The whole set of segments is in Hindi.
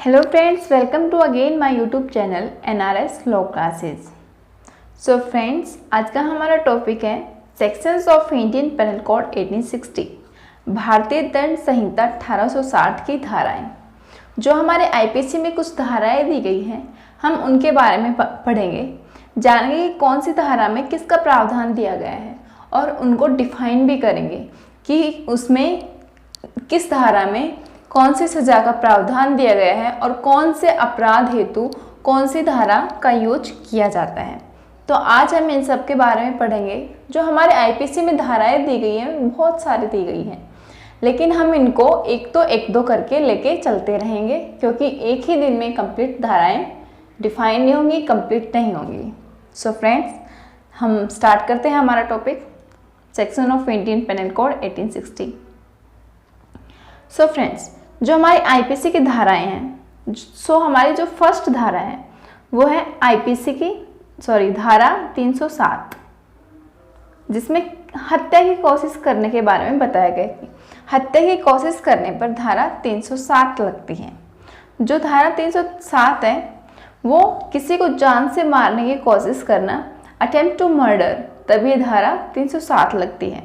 Hello friends, welcome to again my YouTube channel NRS law classes. So friends, आज का हमारा टॉपिक है sections of Indian penal code 1860, भारतीय दंड संहिता 1860 की धाराएं। जो हमारे IPC में कुछ धाराएं दी गई हैं, हम उनके बारे में पढ़ेंगे, जानेंगे कि कौन सी धारा में किसका प्रावधान दिया गया है और उनको डिफाइन भी करेंगे कि उसमें किस धारा में कौन सी सजा का प्रावधान दिया गया है और कौन से अपराध हेतु कौन सी धारा का यूज किया जाता है। तो आज हम इन सब के बारे में पढ़ेंगे। जो हमारे IPC में धाराएं दी गई हैं बहुत सारी दी गई हैं, लेकिन हम इनको एक दो करके लेके चलते रहेंगे, क्योंकि एक ही दिन में कंप्लीट धाराएं डिफाइन नहीं होंगी, कंप्लीट नहीं होंगी। सो फ्रेंड्स, हम स्टार्ट करते हैं हमारा topic, section of Indian penal code 1860। So friends, जो हमारी IPC की धाराएं हैं, हमारी जो फर्स्ट धारा है वो है धारा 307, जिसमें हत्या की कोशिश करने के बारे में बताया गया कि हत्या की कोशिश करने पर धारा 307 लगती है। जो धारा 307 है वो किसी को जान से मारने की कोशिश करना, अटेम्प्ट टू मर्डर, तभी धारा 307 लगती है।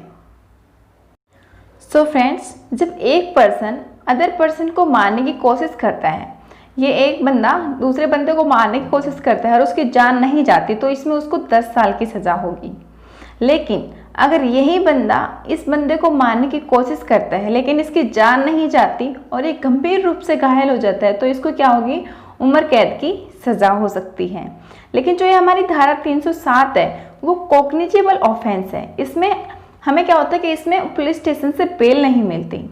सो फ्रेंड्स, जब एक पर्सन अदर पर्सन को मारने की कोशिश करता है, ये एक बंदा दूसरे बंदे को मारने की कोशिश करता है और उसकी जान नहीं जाती, तो इसमें उसको 10 साल की सज़ा होगी। लेकिन अगर यही बंदा इस बंदे को मारने की कोशिश करता है लेकिन इसकी जान नहीं जाती और ये गंभीर रूप से घायल हो जाता है, तो इसको क्या होगी, उम्र कैद की सज़ा हो सकती है। लेकिन जो ये हमारी धारा 307 है वो कॉग्निजेबल ऑफेंस है। इसमें हमें क्या होता है कि इसमें पुलिस स्टेशन से बेल नहीं मिलती,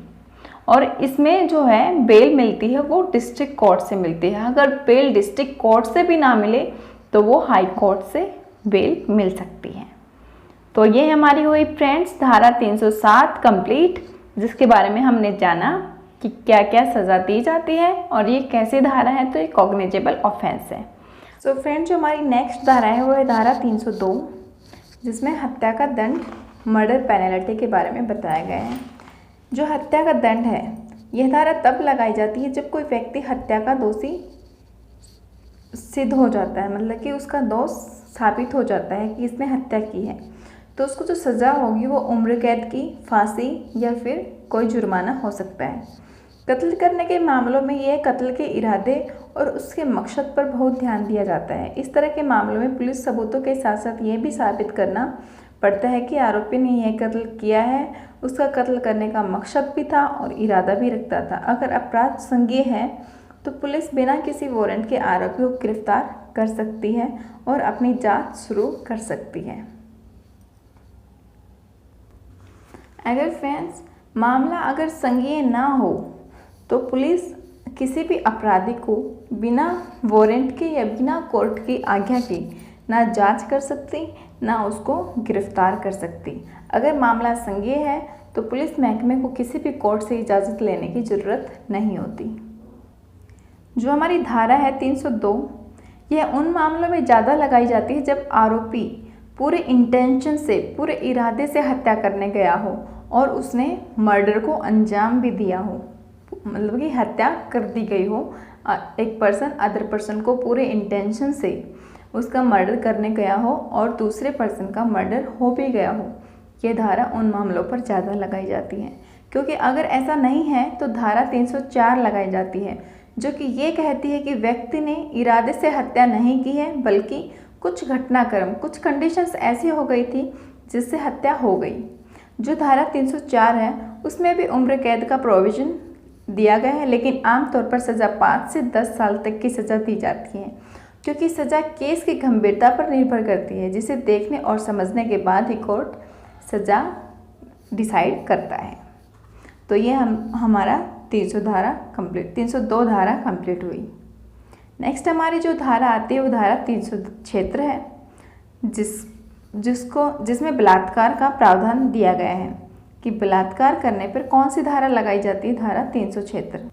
और इसमें जो है बेल मिलती है वो डिस्ट्रिक्ट कोर्ट से मिलती है। अगर बेल डिस्ट्रिक्ट कोर्ट से भी ना मिले तो वो हाई कोर्ट से बेल मिल सकती है। तो ये हमारी हुई फ्रेंड्स धारा 307 कंप्लीट, जिसके बारे में हमने जाना कि क्या क्या सज़ा दी जाती है और ये कैसी धारा है, तो ये कॉग्निजेबल ऑफेंस है। सो फ्रेंड्स, जो हमारी नेक्स्ट धारा है वो है धारा 302, जिसमें हत्या का दंड, मर्डर पेनल्टी के बारे में बताया गया है। जो हत्या का दंड है, यह धारा तब लगाई जाती है जब कोई व्यक्ति हत्या का दोषी सिद्ध हो जाता है, मतलब कि उसका दोष साबित हो जाता है कि इसने हत्या की है, तो उसको जो सज़ा होगी वो उम्र कैद की, फांसी या फिर कोई जुर्माना हो सकता है। कत्ल करने के मामलों में यह कत्ल के इरादे और उसके मकसद पर बहुत ध्यान दिया जाता है। इस तरह के मामलों में पुलिस सबूतों के साथ साथ ये भी साबित करना पड़ता है कि आरोपी ने यह कत्ल किया है, उसका कत्ल करने का मकसद भी था और इरादा भी रखता था। अगर अपराध संज्ञेय है तो पुलिस बिना किसी वारंट के आरोपी को गिरफ्तार कर सकती है और अपनी जांच शुरू कर सकती है। अगर फ्रेंड्स मामला अगर संज्ञेय ना हो तो पुलिस किसी भी अपराधी को बिना वारंट के या बिना कोर्ट की आज्ञा के ना जांच कर सकती, ना उसको गिरफ्तार कर सकती। अगर मामला संज्ञेय है तो पुलिस महकमे को किसी भी कोर्ट से इजाज़त लेने की ज़रूरत नहीं होती। जो हमारी धारा है 302, यह उन मामलों में ज़्यादा लगाई जाती है जब आरोपी पूरे इंटेंशन से, पूरे इरादे से हत्या करने गया हो और उसने मर्डर को अंजाम भी दिया हो, मतलब कि हत्या कर दी गई हो। एक पर्सन अदर पर्सन को पूरे इंटेंशन से उसका मर्डर करने गया हो और दूसरे पर्सन का मर्डर हो भी गया हो, ये धारा उन मामलों पर ज़्यादा लगाई जाती है। क्योंकि अगर ऐसा नहीं है तो धारा 304 लगाई जाती है, जो कि ये कहती है कि व्यक्ति ने इरादे से हत्या नहीं की है, बल्कि कुछ घटनाक्रम, कुछ कंडीशंस ऐसी हो गई थी जिससे हत्या हो गई। जो धारा 304 है उसमें भी उम्र कैद का प्रोविज़न दिया गया है, लेकिन आमतौर पर सज़ा 5 से 10 साल तक की सज़ा दी जाती है, क्योंकि सज़ा केस की गंभीरता पर निर्भर करती है, जिसे देखने और समझने के बाद ही कोर्ट सज़ा डिसाइड करता है। तो ये हमारा 302 धारा कंप्लीट हुई। नेक्स्ट हमारी जो धारा आती है वो धारा 306 है, जिसमें बलात्कार का प्रावधान दिया गया है कि बलात्कार करने पर कौन सी धारा लगाई जाती है, धारा 306।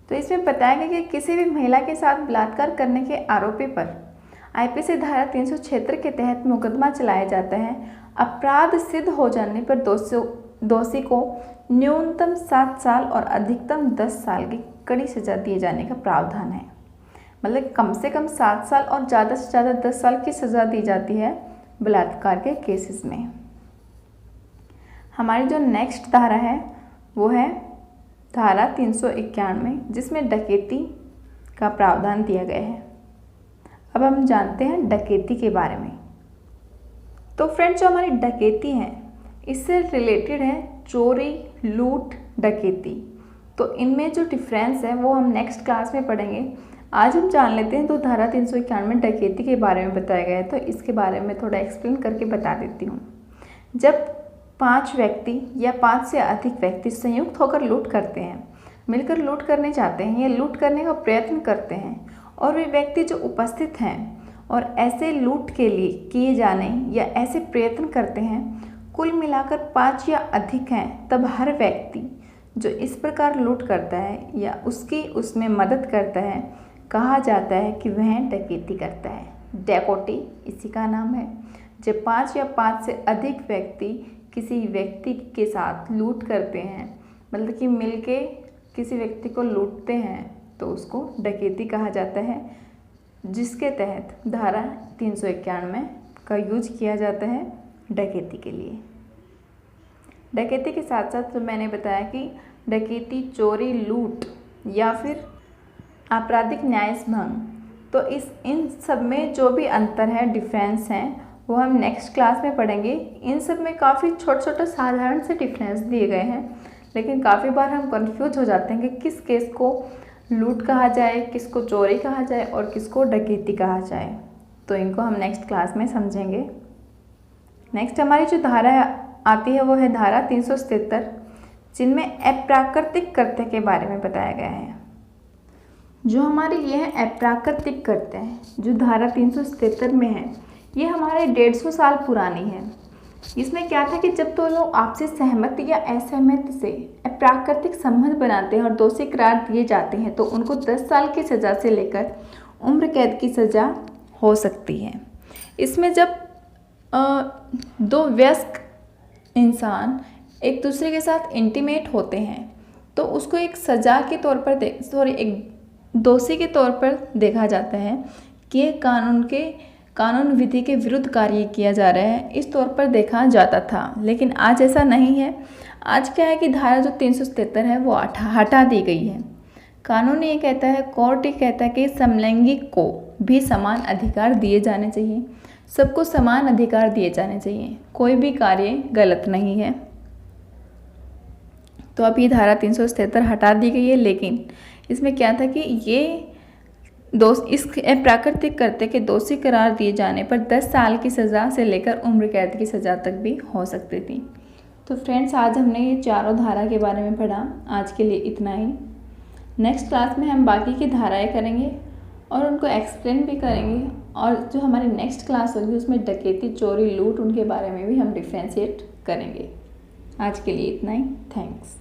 तो इसमें बताया गया कि किसी भी महिला के साथ बलात्कार करने के आरोपी पर IPC धारा 306 के तहत मुकदमा चलाया जाता है। अपराध सिद्ध हो जाने पर दोषी को न्यूनतम 7 साल और अधिकतम 10 साल की कड़ी सजा दिए जाने का प्रावधान है। मतलब कम से कम 7 साल और ज़्यादा से ज़्यादा 10 साल की सज़ा दी जाती है बलात्कार के केसेस में। हमारी जो नेक्स्ट धारा है वो है धारा 391, जिसमें डकैती का प्रावधान दिया गया है। अब हम जानते हैं डकैती के बारे में। तो फ्रेंड्स, जो हमारी डकैती है इससे रिलेटेड है चोरी, लूट, डकैती। तो इनमें जो डिफरेंस है वो हम नेक्स्ट क्लास में पढ़ेंगे। आज हम जान लेते हैं। तो धारा 391 में डकैती के बारे में बताया गया है, तो इसके बारे में थोड़ा एक्सप्लेन करके बता देती हूँ। जब 5 व्यक्ति या 5 से अधिक व्यक्ति संयुक्त होकर लूट करते हैं, मिलकर लूट करने चाहते हैं या लूट करने का प्रयत्न करते हैं, और वे व्यक्ति जो उपस्थित हैं और ऐसे लूट के लिए किए जाने या ऐसे प्रयत्न करते हैं, कुल मिलाकर 5 या अधिक हैं, तब हर व्यक्ति जो इस प्रकार लूट करता है या उसमें मदद करता है, कहा जाता है कि वह डकैती करता है। डकैती इसी का नाम है। जब 5 या 5 से अधिक व्यक्ति किसी व्यक्ति के साथ लूट करते हैं, मतलब कि मिलके किसी व्यक्ति को लूटते हैं, तो उसको डकैती कहा जाता है, जिसके तहत धारा 391 का यूज किया जाता है डकैती के लिए। डकैती के साथ साथ तो मैंने बताया कि डकैती, चोरी, लूट या फिर आपराधिक न्यायभंग, तो इन सब में जो भी अंतर है, डिफरेंस हैं, वो हम नेक्स्ट क्लास में पढ़ेंगे। इन सब में काफ़ी छोटे छोटे साधारण से डिफरेंस दिए गए हैं, लेकिन काफ़ी बार हम कंफ्यूज हो जाते हैं कि किस केस को लूट कहा जाए, किसको चोरी कहा जाए और किसको डकैती कहा जाए। तो इनको हम नेक्स्ट क्लास में समझेंगे। नेक्स्ट हमारी जो धारा आती है वो है धारा 377, जिनमें अप्राकृतिक कृत्य के बारे में बताया गया है। जो हमारी ये है अप्राकृतिक कृत्य है, जो धारा 377 में है, ये हमारे 150 साल पुरानी है। इसमें क्या था कि जब 2 लोग आपसी सहमति या असहमति से अप्राकृतिक संबंध बनाते हैं और दोषी करार दिए जाते हैं, तो उनको 10 साल की सज़ा से लेकर उम्र कैद की सज़ा हो सकती है। इसमें जब 2 वयस्क इंसान एक दूसरे के साथ इंटीमेट होते हैं, तो उसको एक सज़ा के तौर पर एक दोषी के तौर पर देखा जाता है कि ये कानून विधि के विरुद्ध कार्य किया जा रहा है, इस तौर पर देखा जाता था। लेकिन आज ऐसा नहीं है। आज क्या है कि धारा जो 377 है वो हटा दी गई है। कानून ये कहता है, कोर्ट ये कहता है कि समलैंगिक को भी समान अधिकार दिए जाने चाहिए, सबको समान अधिकार दिए जाने चाहिए, कोई भी कार्य गलत नहीं है। तो अब ये धारा 377 हटा दी गई है, लेकिन इसमें क्या था कि ये इस प्राकृतिक कृत्य के दोषी करार दिए जाने पर 10 साल की सज़ा से लेकर उम्र कैद की सज़ा तक भी हो सकती थी। तो फ्रेंड्स, आज हमने ये चारों धारा के बारे में पढ़ा। आज के लिए इतना ही। नेक्स्ट क्लास में हम बाकी की धाराएं करेंगे और उनको एक्सप्लेन भी करेंगे, और जो हमारी नेक्स्ट क्लास होगी उसमें डकैती, चोरी, लूट, उनके बारे में भी हम डिफ्रेंशिएट करेंगे। आज के लिए इतना ही। थैंक्स।